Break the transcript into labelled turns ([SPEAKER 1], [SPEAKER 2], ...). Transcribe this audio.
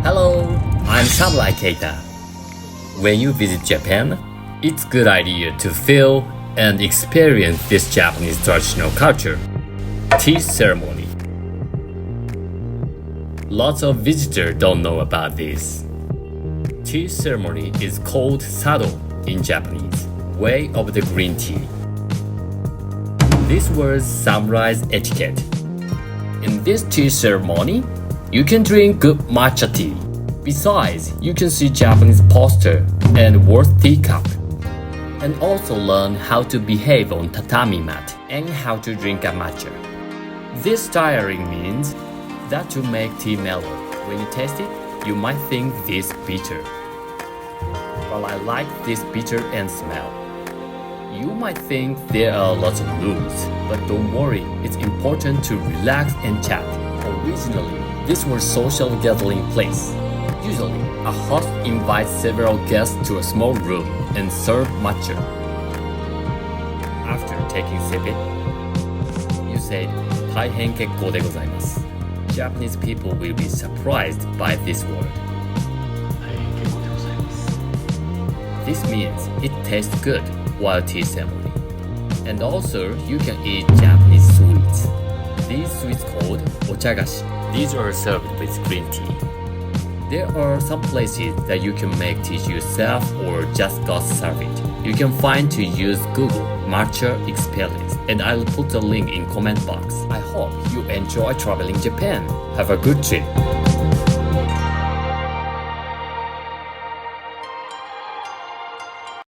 [SPEAKER 1] Hello, I'm新井Keita. When you visit Japan, it's a good idea to feel and experience this Japanese traditional culture. Tea ceremony. Lots of visitors don't know about this. Tea ceremony is called sado in Japanese, way of the green tea. This was samurai's etiquette. In this tea ceremony, you can drink good matcha tea. Besides, you can see Japanese poster and worth teacup. And also learn how to behave on tatami mat and how to drink a matcha. This styling means that to make tea mellow. When you taste it, you might think this bitter. But I like this bitter and smell. You might think there are lots of rules, but don't worry, it's important to relax and chat. Originally, this was social gathering place. Usually, a host invites several guests to a small room and serve matcha. After taking sip it, you say, 大変結構でございます. Japanese people will be surprised by this word.
[SPEAKER 2] 大変結構でございます。
[SPEAKER 1] This means it tastes good while tea ceremony. And also, you can eat Japanese sweets. These sweets called ochagashi. These are served with green tea. There are some places that you can make tea yourself or just got serve it. You can find to use Google Matcha Experience and I'll put a link in comment box. I hope you enjoy traveling Japan. Have a good trip.